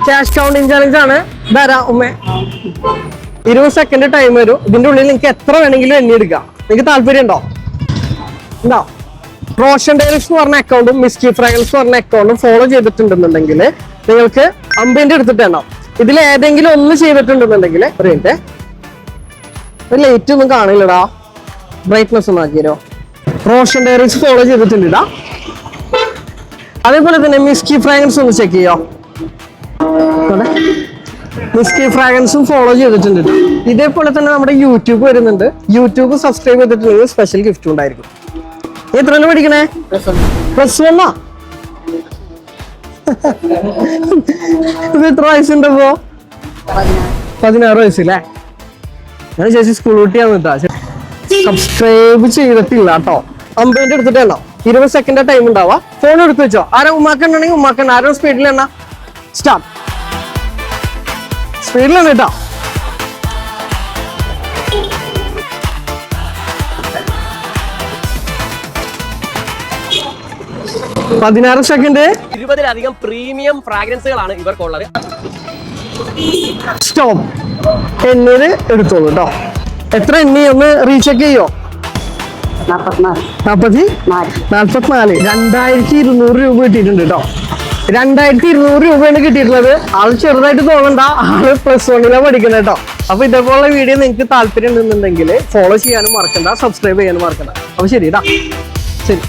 Cash counting challenge ആണ്. തരാം ഉമ്മ. 20 സെക്കൻഡ് ടൈം വരും. ഇതിന്റെ ഉള്ളിൽ നിങ്ങൾക്ക് എത്ര വേണമെങ്കിലും എണ്ണി എടുക്കാം. നിങ്ങൾക്ക് താല്പര്യം ഉണ്ടോ? റോഷൻ ഡെയറീസ് എന്ന് പറഞ്ഞ അക്കൗണ്ടും മിസ്കി ഫ്രാഗ്രൻസ് പറഞ്ഞ അക്കൗണ്ടും ഫോളോ ചെയ്തിട്ടുണ്ടെന്നുണ്ടെങ്കിൽ നിങ്ങൾക്ക് 50 എടുത്തിട്ട് എണ്ണാം. ഇതിൽ ഏതെങ്കിലും ഒന്ന് ചെയ്തിട്ടുണ്ടെന്നുണ്ടെങ്കിൽ അറിയട്ടെ. ലൈറ്റ് ഒന്നും കാണില്ലടാ, ബ്രൈറ്റ്നസ് ഒന്ന് ആക്കിയോ. റോഷൻ ഡയറീസ് ഫോളോ ചെയ്തിട്ടുണ്ട്. അതേപോലെ തന്നെ മിസ്കി ഫ്രാഗ്രൻസ് ഒന്ന് ചെക്ക് ചെയ്യോ. മിസ്കി ഫ്രാഗ്രൻസും ഫോളോ ചെയ്തിട്ടുണ്ട്. ഇതേപോലെ തന്നെ നമ്മുടെ യൂട്യൂബ് വരുന്നുണ്ട്. യൂട്യൂബ് സബ്സ്ക്രൈബ് ചെയ്തിട്ടുണ്ടെങ്കിൽ സ്പെഷ്യൽ ഗിഫ്റ്റ് ഉണ്ടായിരിക്കും. എത്രയാണ് പഠിക്കണേ? +1. ഇത് എത്ര വയസ്സുണ്ടപ്പോ? 16 വയസ്സല്ലേ? ഞാൻ ചേച്ചി സ്കൂൾ കുട്ടിയാന്ന് കേട്ടാ. സബ്സ്ക്രൈബ് ചെയ്തിട്ടില്ല കേട്ടോ. 50 എടുത്തിട്ട് എണ്ണോ. 20 സെക്കൻഡ് ടൈം ഉണ്ടാവാ. ഫോൺ എടുത്ത് വെച്ചോ. ആരാ ഉമ്മാക്കണ്ടെങ്കിൽ ഉമ്മാക്കണ്ട. ആരോ സ്പീഡിൽ എണ്ണ. സ്റ്റാർട്ട്. സ്പീഡിലാണ് കേട്ടോ. 16 സെക്കൻഡ്. 20-ലധികം പ്രീമിയം ഫ്രാഗ്രൻസുകളാണ് ഇവർക്കുള്ളത്. സ്റ്റോപ്പ്. എണ്ണീര് എടുത്തോളൂ കേട്ടോ. എത്ര എണ്ണി ഒന്ന് റീചെക്ക് ചെയ്യോ? 44. 2200 രൂപ കിട്ടിയിട്ടുണ്ട് കേട്ടോ. 2200 രൂപയാണ് കിട്ടിയിട്ടുള്ളത്. ആള് ചെറുതായിട്ട് തോന്നണ്ട, ആള് +1 പഠിക്കുന്നത് കേട്ടോ. അപ്പൊ ഇതേപോലുള്ള വീഡിയോ നിങ്ങൾക്ക് താല്പര്യം ഉണ്ടെന്നുണ്ടെങ്കിൽ ഫോളോ ചെയ്യാനും മറക്കണ്ട, സബ്സ്ക്രൈബ് ചെയ്യാനും മറക്കണ്ട. അപ്പൊ ശരി കേട്ടോ. ശരി.